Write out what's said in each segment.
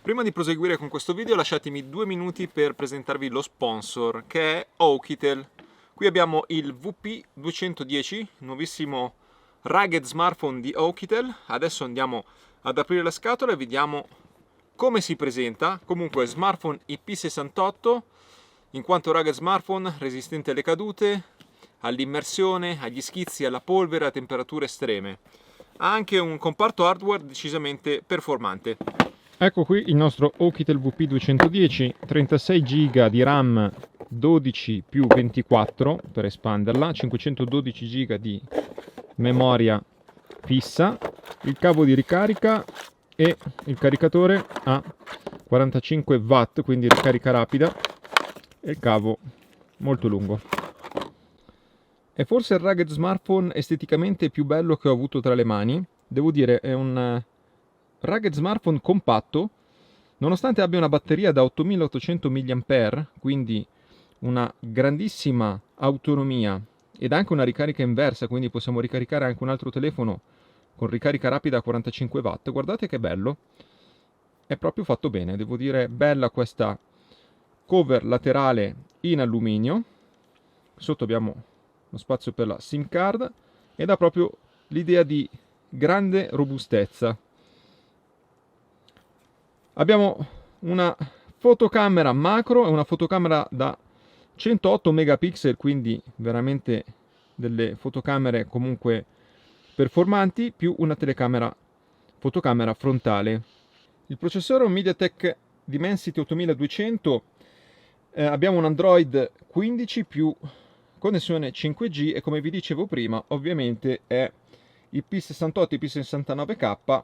Prima di proseguire con questo video lasciatemi 2 minuti per presentarvi lo sponsor, che è Oukitel. Qui abbiamo il VP210, nuovissimo rugged smartphone di Oukitel. Adesso andiamo ad aprire la scatola e vediamo come si presenta. Comunque smartphone IP68, in quanto rugged smartphone resistente alle cadute, all'immersione, agli schizzi, alla polvere, a temperature estreme. Ha anche un comparto hardware decisamente performante. Ecco qui il nostro Oukitel VP210, 36 GB di RAM, 12 più 24 per espanderla, 512 GB di memoria fissa, il cavo di ricarica e il caricatore a 45 watt, quindi ricarica rapida, e il cavo molto lungo. È forse il rugged smartphone esteticamente più bello che ho avuto tra le mani. Devo dire, è un rugged smartphone compatto, nonostante abbia una batteria da 8800 mAh, quindi una grandissima autonomia ed anche una ricarica inversa, quindi possiamo ricaricare anche un altro telefono con ricarica rapida a 45 watt. Guardate che bello, è proprio fatto bene, devo dire, bella questa cover laterale in alluminio. Sotto abbiamo lo spazio per la SIM card e dà proprio l'idea di grande robustezza. Abbiamo una fotocamera macro e una fotocamera da 108 megapixel, quindi veramente delle fotocamere comunque performanti, più una fotocamera frontale. Il processore è un MediaTek Dimensity 8200, abbiamo un Android 15 più connessione 5G e, come vi dicevo prima, ovviamente è IP68 IP69K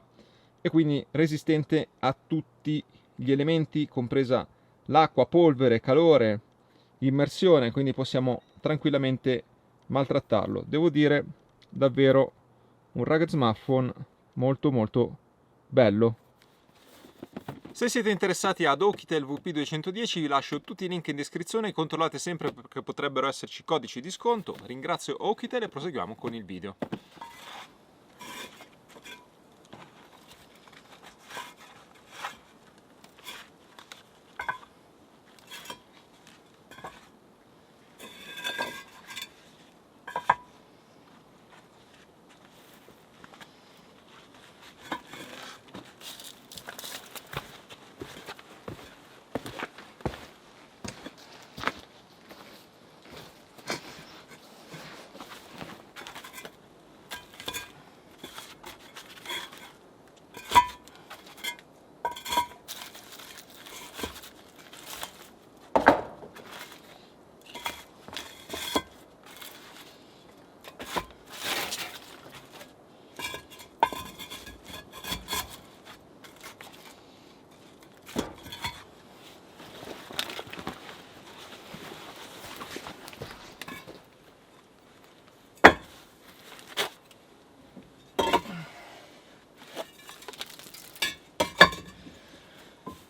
e quindi resistente a tutti gli elementi, compresa l'acqua, polvere, calore, immersione, quindi possiamo tranquillamente maltrattarlo. Devo dire, davvero un rugged smartphone molto bello. Se siete interessati ad Oukitel VP210 vi lascio tutti i link in descrizione, controllate sempre perché potrebbero esserci codici di sconto. Ringrazio Oukitel e proseguiamo con il video.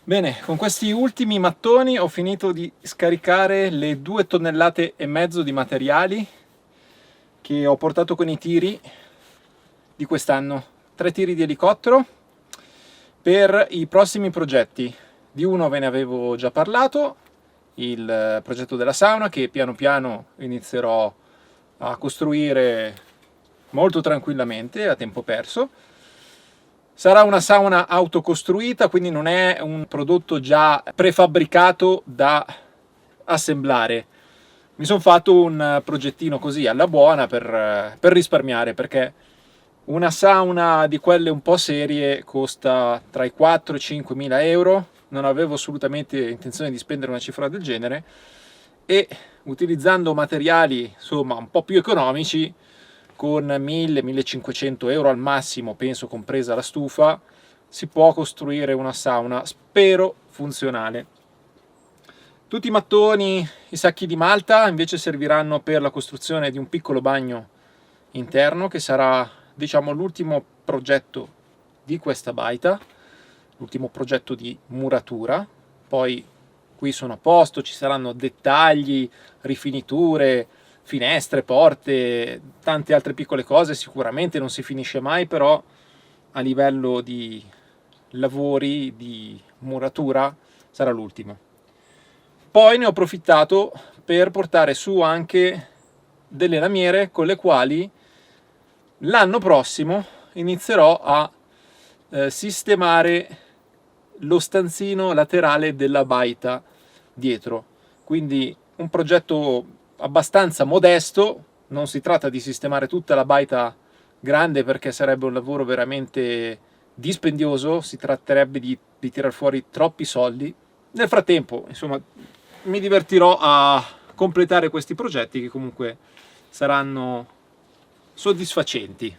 Bene, con questi ultimi mattoni ho finito di scaricare le 2,5 tonnellate di materiali che ho portato con i tiri di quest'anno. 3 tiri di elicottero per i prossimi progetti. Di uno ve ne avevo già parlato, il progetto della sauna, che piano piano inizierò a costruire molto tranquillamente, a tempo perso. Sarà una sauna autocostruita, quindi non è un prodotto già prefabbricato da assemblare. Mi sono fatto un progettino così alla buona per risparmiare, perché una sauna di quelle un po' serie costa tra i 4 e i 5 mila euro. Non avevo assolutamente intenzione di spendere una cifra del genere e utilizzando materiali insomma un po' più economici, con 1000-1500 euro al massimo, penso compresa la stufa, si può costruire una sauna, spero funzionale. Tutti i mattoni, i sacchi di malta invece serviranno per la costruzione di un piccolo bagno interno, che sarà, diciamo, l'ultimo progetto di questa baita, l'ultimo progetto di muratura. Poi qui sono a posto, ci saranno dettagli, rifiniture, finestre, porte, tante altre piccole cose. Sicuramente non si finisce mai, però a livello di lavori, di muratura sarà l'ultimo. Poi ne ho approfittato per portare su anche delle lamiere con le quali l'anno prossimo inizierò a sistemare lo stanzino laterale della baita dietro. Quindi un progetto abbastanza modesto, non si tratta di sistemare tutta la baita grande perché sarebbe un lavoro veramente dispendioso, si tratterebbe di tirar fuori troppi soldi. Nel frattempo, insomma, mi divertirò a completare questi progetti che comunque saranno soddisfacenti.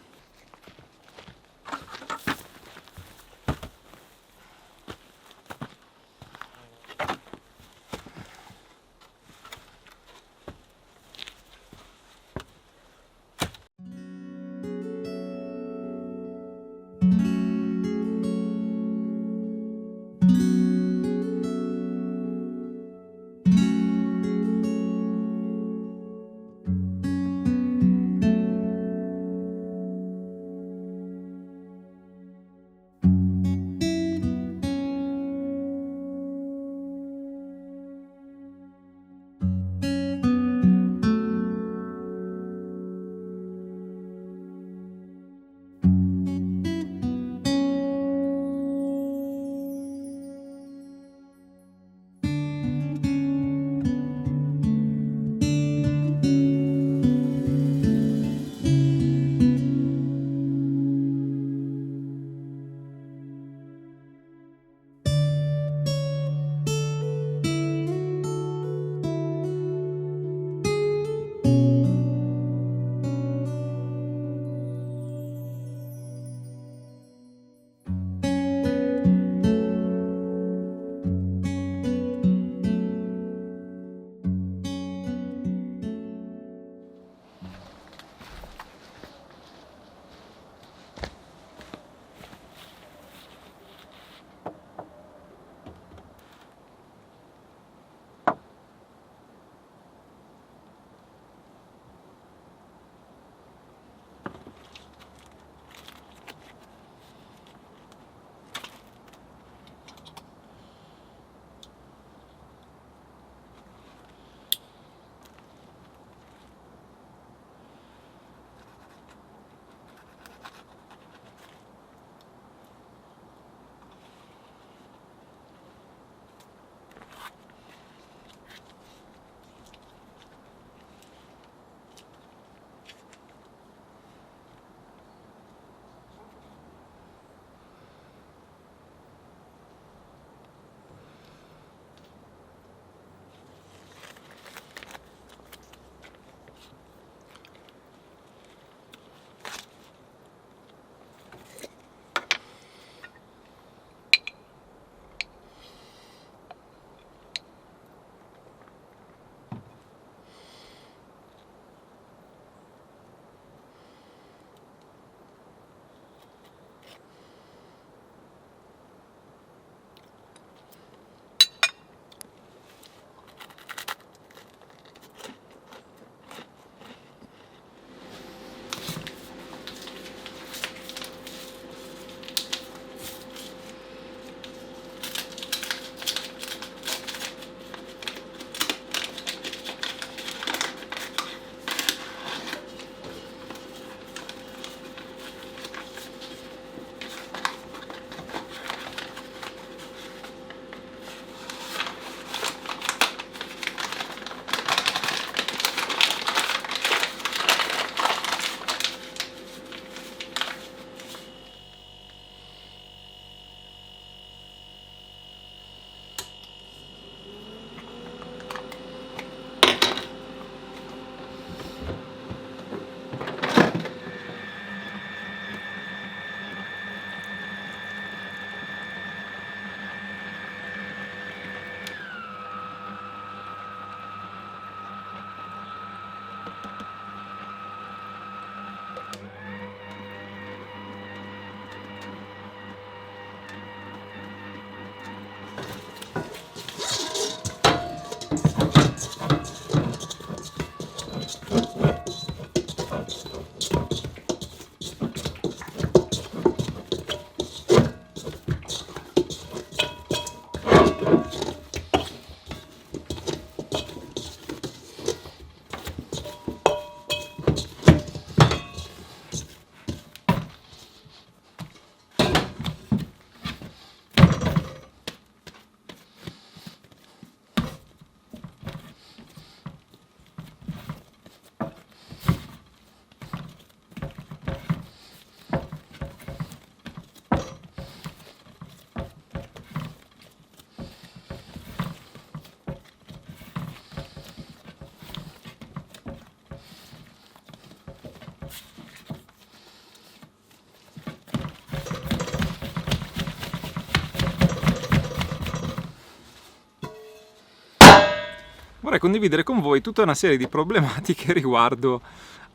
condividere con voi tutta una serie di problematiche riguardo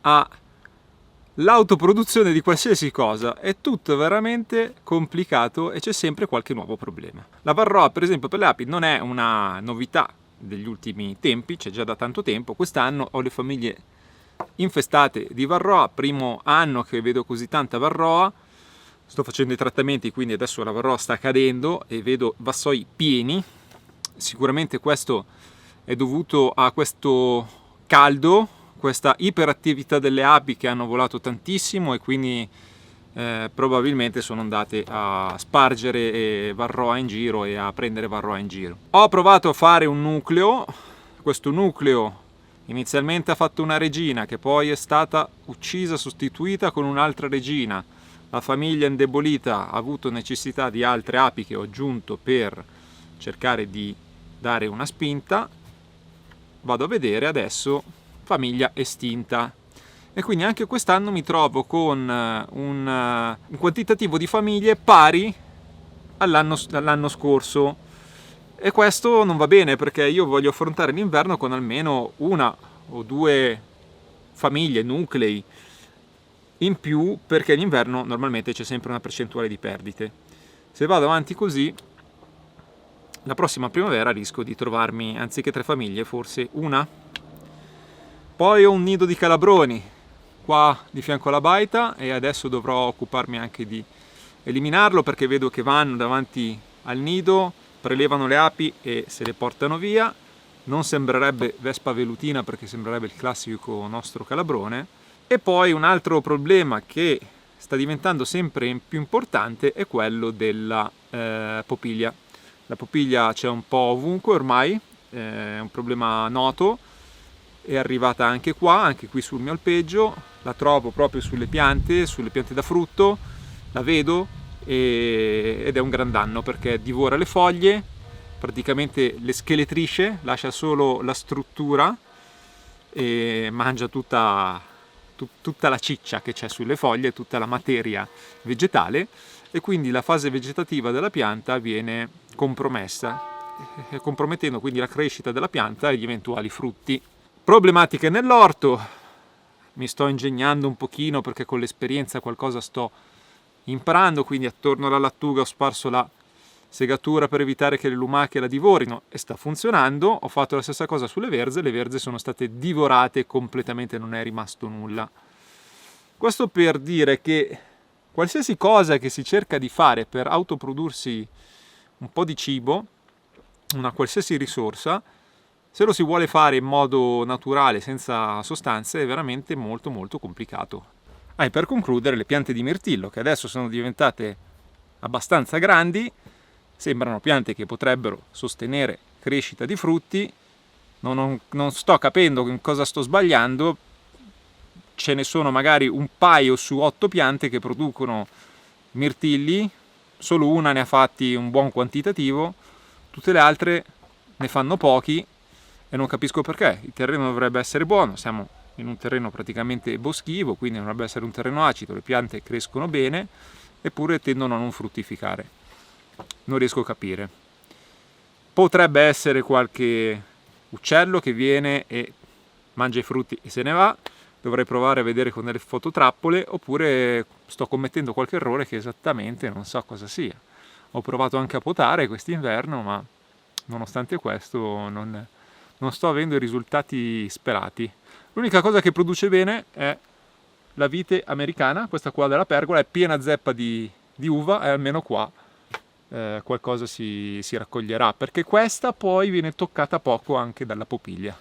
all'autoproduzione di qualsiasi cosa. È tutto veramente complicato e c'è sempre qualche nuovo problema. La Varroa, per esempio, per le api non è una novità degli ultimi tempi, c'è già da tanto tempo. Quest'anno ho le famiglie infestate di Varroa, primo anno che vedo così tanta Varroa. Sto facendo i trattamenti, quindi adesso la Varroa sta cadendo e vedo vassoi pieni. Sicuramente questo è dovuto a questo caldo, questa iperattività delle api che hanno volato tantissimo e quindi probabilmente sono andate a spargere Varroa in giro e a prendere Varroa in giro. Ho provato a fare un nucleo, questo nucleo inizialmente ha fatto una regina che poi è stata uccisa, sostituita con un'altra regina. La famiglia indebolita ha avuto necessità di altre api che ho aggiunto per cercare di dare una spinta. Vado a vedere adesso famiglia estinta e quindi anche quest'anno mi trovo con un quantitativo di famiglie pari all'anno scorso e questo non va bene perché io voglio affrontare l'inverno con almeno una o due famiglie, nuclei in più, perché l'inverno normalmente c'è sempre una percentuale di perdite. Se vado avanti così, la prossima primavera rischio di trovarmi, anziché 3 famiglie, forse una. Poi ho un nido di calabroni qua di fianco alla baita e adesso dovrò occuparmi anche di eliminarlo perché vedo che vanno davanti al nido, prelevano le api e se le portano via. Non sembrerebbe vespa velutina perché sembrerebbe il classico nostro calabrone. E poi un altro problema che sta diventando sempre più importante è quello della popiglia. La popiglia c'è un po' ovunque ormai, è un problema noto, è arrivata anche qui sul mio alpeggio, la trovo proprio sulle piante da frutto, la vedo ed è un gran danno perché divora le foglie, praticamente le scheletrisce, lascia solo la struttura e mangia tutta la ciccia che c'è sulle foglie, tutta la materia vegetale e quindi la fase vegetativa della pianta viene compromessa, compromettendo quindi la crescita della pianta e gli eventuali frutti. Problematiche nell'orto, mi sto ingegnando un pochino perché con l'esperienza qualcosa sto imparando, quindi attorno alla lattuga ho sparso la segatura per evitare che le lumache la divorino e sta funzionando. Ho fatto la stessa cosa sulle verze, le verze sono state divorate completamente, non è rimasto nulla. Questo per dire che qualsiasi cosa che si cerca di fare per autoprodursi un po' di cibo, una qualsiasi risorsa, se lo si vuole fare in modo naturale, senza sostanze, è veramente molto molto complicato. E per concludere, le piante di mirtillo, che adesso sono diventate abbastanza grandi, sembrano piante che potrebbero sostenere crescita di frutti. Non sto capendo in cosa sto sbagliando. Ce ne sono magari un paio su 8 piante che producono mirtilli, solo una ne ha fatti un buon quantitativo, tutte le altre ne fanno pochi e non capisco perché. Il terreno dovrebbe essere buono, siamo in un terreno praticamente boschivo, quindi dovrebbe essere un terreno acido, le piante crescono bene, eppure tendono a non fruttificare. Non riesco a capire. Potrebbe essere qualche uccello che viene e mangia i frutti e se ne va. Dovrei provare a vedere con delle fototrappole, oppure sto commettendo qualche errore che esattamente non so cosa sia. Ho provato anche a potare quest'inverno, ma nonostante questo non sto avendo i risultati sperati. L'unica cosa che produce bene è la vite americana, questa qua della pergola, è piena zeppa di uva e almeno qua qualcosa si raccoglierà, perché questa poi viene toccata poco anche dalla popiglia.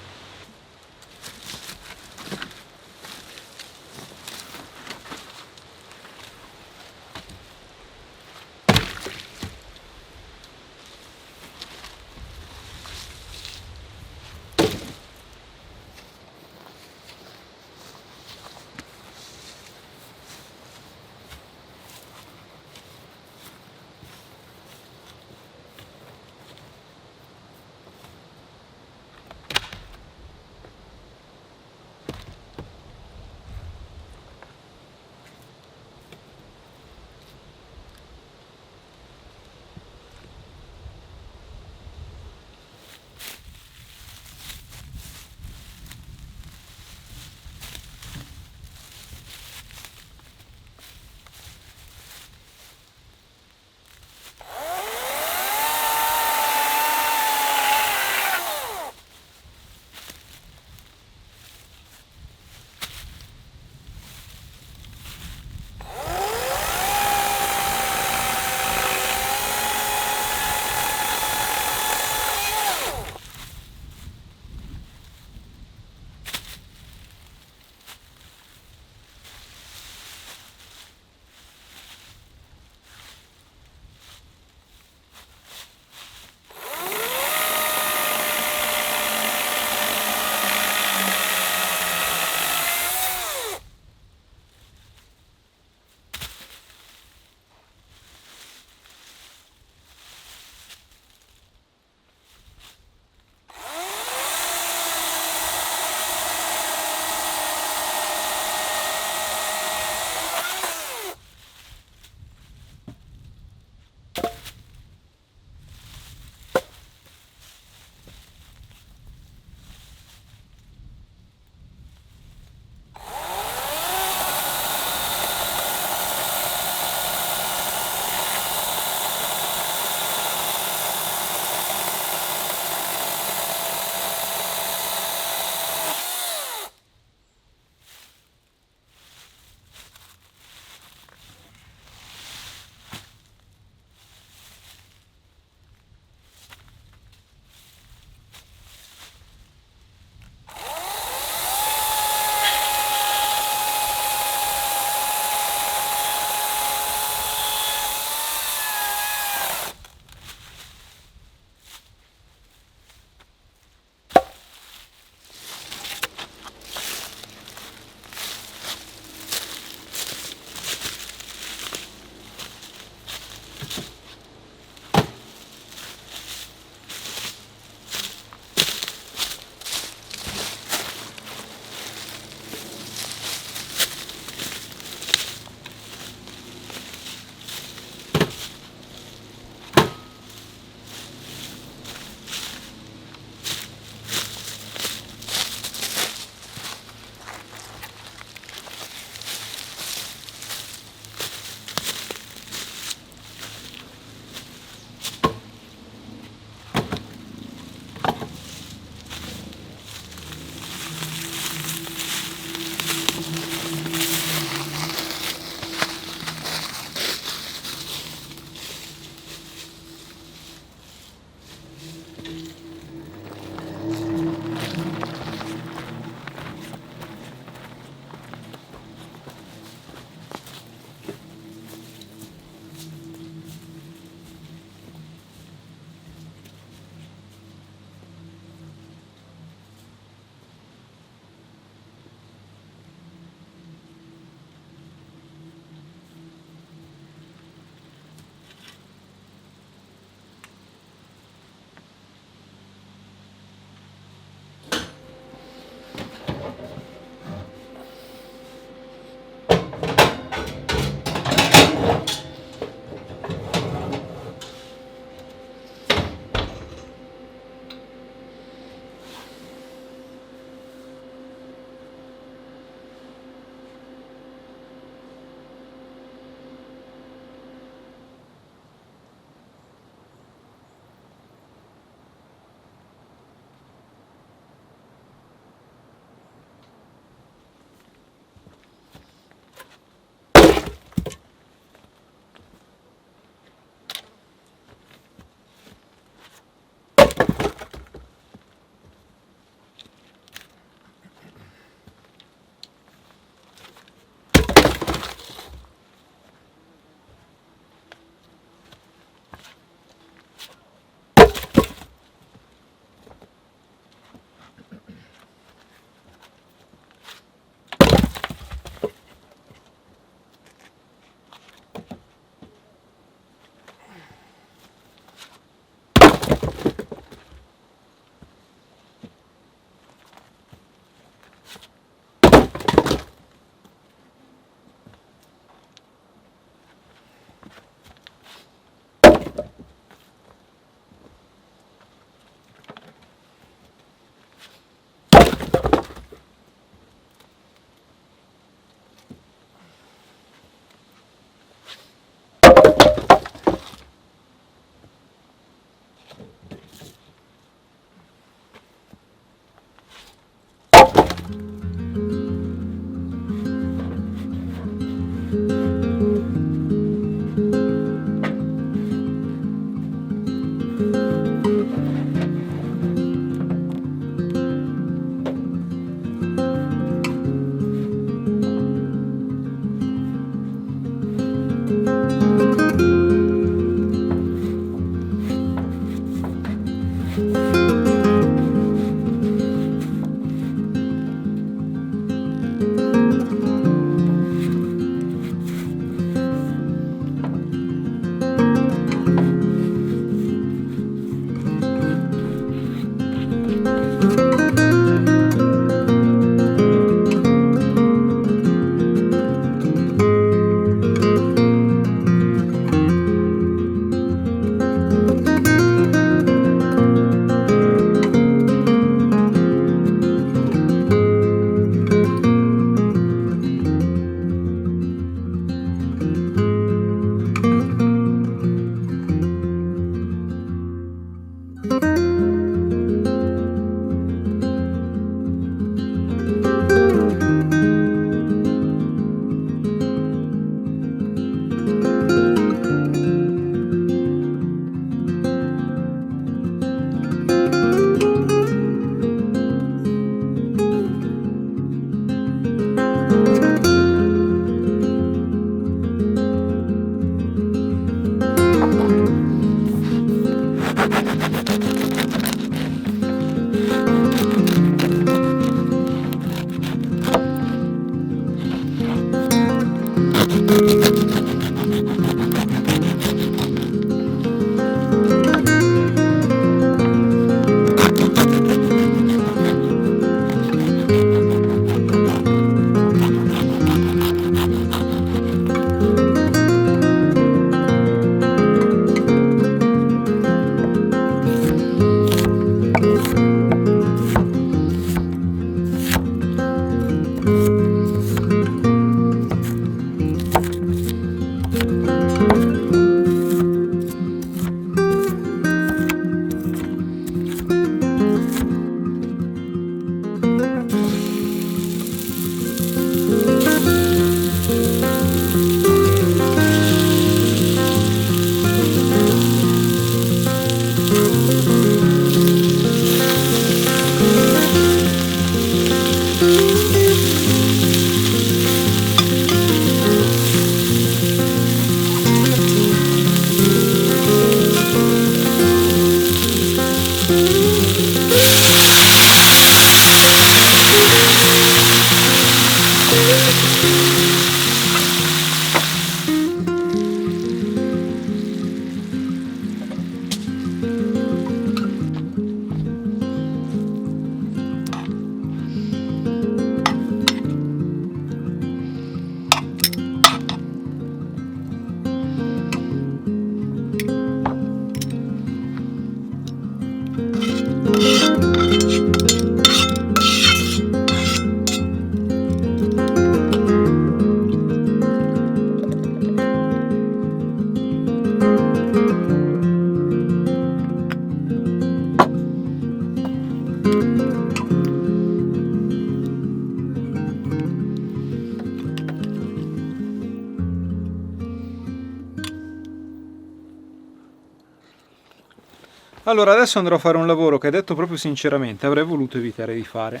Allora, adesso andrò a fare un lavoro che, detto proprio sinceramente, avrei voluto evitare di fare.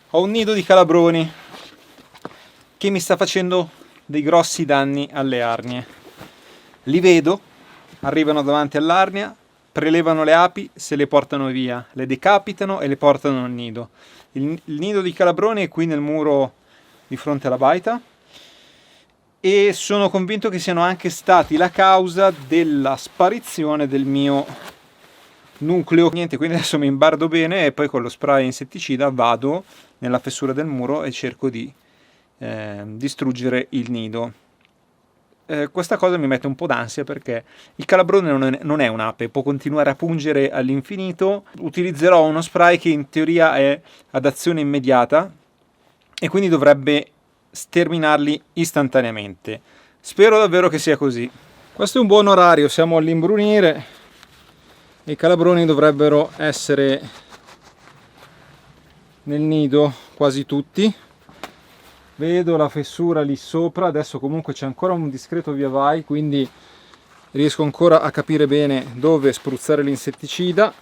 Ho un nido di calabroni che mi sta facendo dei grossi danni alle arnie. Li vedo, arrivano davanti all'arnia, prelevano le api, se le portano via, le decapitano e le portano al nido. Il nido di calabroni è qui nel muro di fronte alla baita e sono convinto che siano anche stati la causa della sparizione del mio nucleo. Niente, quindi adesso mi imbardo bene e poi con lo spray insetticida vado nella fessura del muro e cerco di distruggere il nido. Questa cosa mi mette un po' d'ansia perché il calabrone non è un'ape, può continuare a pungere all'infinito. Utilizzerò uno spray che in teoria è ad azione immediata e quindi dovrebbe sterminarli istantaneamente. Spero davvero che sia così. Questo è un buon orario, siamo all'imbrunire. I calabroni dovrebbero essere nel nido quasi tutti. Vedo la fessura lì sopra, adesso comunque c'è ancora un discreto via vai, quindi riesco ancora a capire bene dove spruzzare l'insetticida.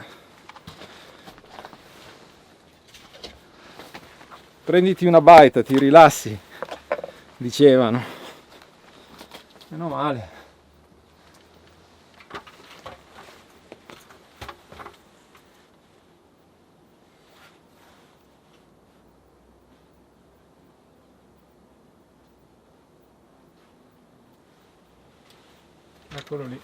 Prenditi una baita, ti rilassi, dicevano. Meno male. Eccolo lì.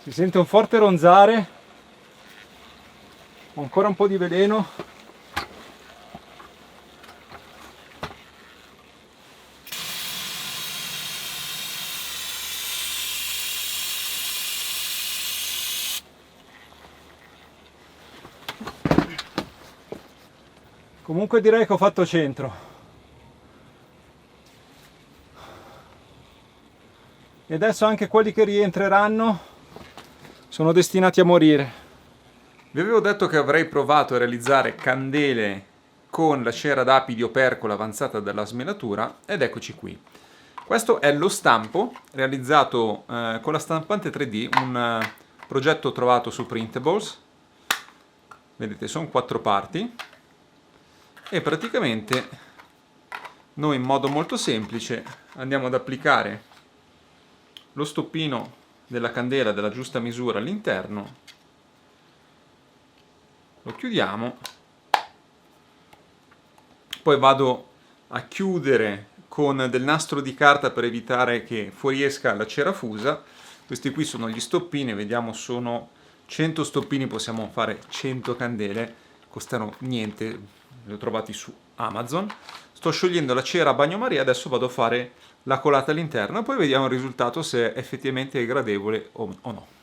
Si sente un forte ronzare, ho ancora un po' di veleno. Comunque direi che ho fatto centro. E adesso anche quelli che rientreranno sono destinati a morire. Vi avevo detto che avrei provato a realizzare candele con la cera d'api di opercola avanzata dalla sminatura ed eccoci qui. Questo è lo stampo realizzato con la stampante 3D, un progetto trovato su Printables. vedete sono 4 parti, e praticamente noi in modo molto semplice andiamo ad applicare lo stoppino della candela della giusta misura all'interno, lo chiudiamo, poi vado a chiudere con del nastro di carta per evitare che fuoriesca la cera fusa. Questi qui sono gli stoppini, vediamo sono 100 stoppini, possiamo fare 100 candele, costano niente, li ho trovati su Amazon. Sto sciogliendo la cera a bagnomaria, adesso vado a fare la colata all'interno e poi vediamo il risultato, se effettivamente è gradevole o no.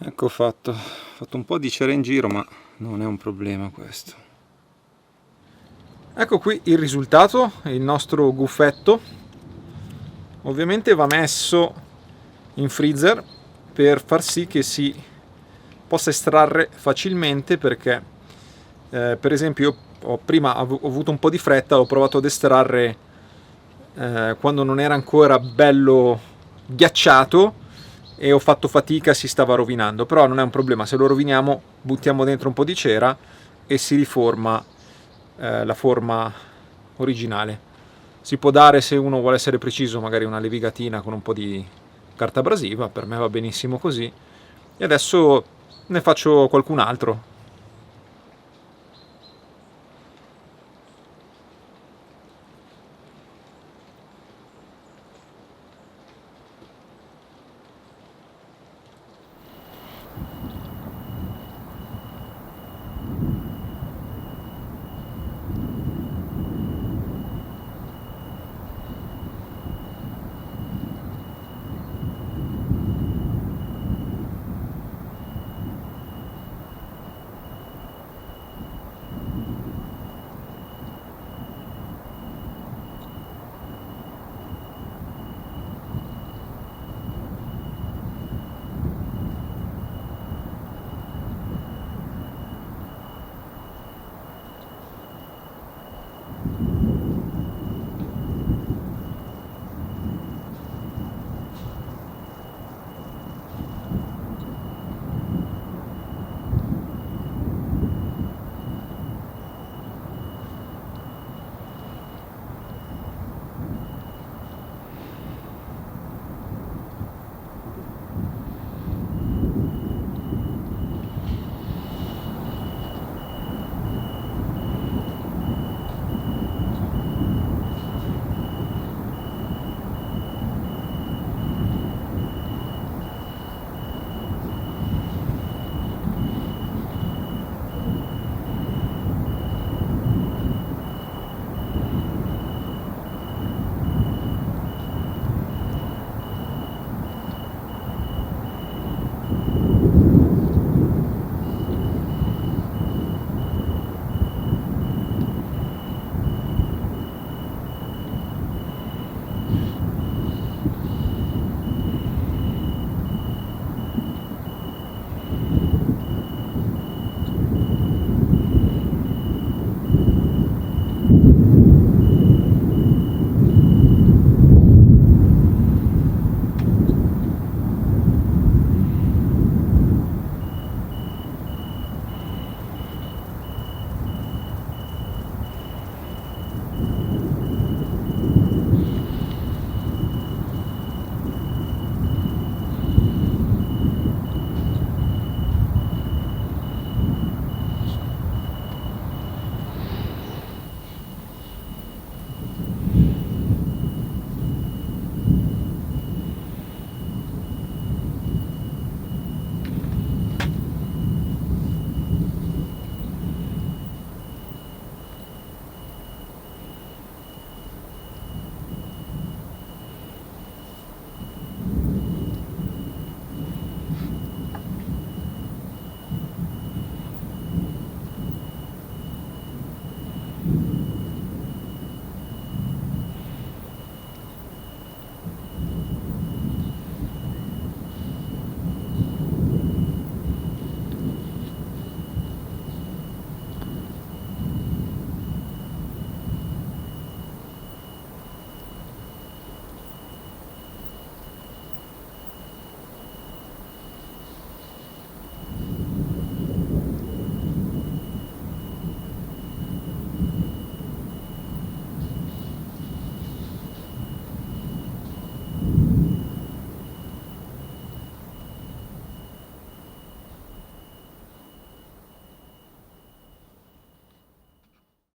Ecco fatto, ho fatto un po' di cera in giro, ma non è un problema questo. Ecco qui il risultato, il nostro guffetto. Ovviamente va messo in freezer per far sì che si possa estrarre facilmente, perché per esempio io prima ho avuto un po' di fretta, l'ho provato ad estrarre quando non era ancora bello ghiacciato e ho fatto fatica, si stava rovinando, però non è un problema, se lo roviniamo buttiamo dentro un po' di cera e si riforma la forma originale. Si può dare, se uno vuole essere preciso, magari una levigatina con un po' di carta abrasiva, per me va benissimo così. E adesso ne faccio qualcun altro.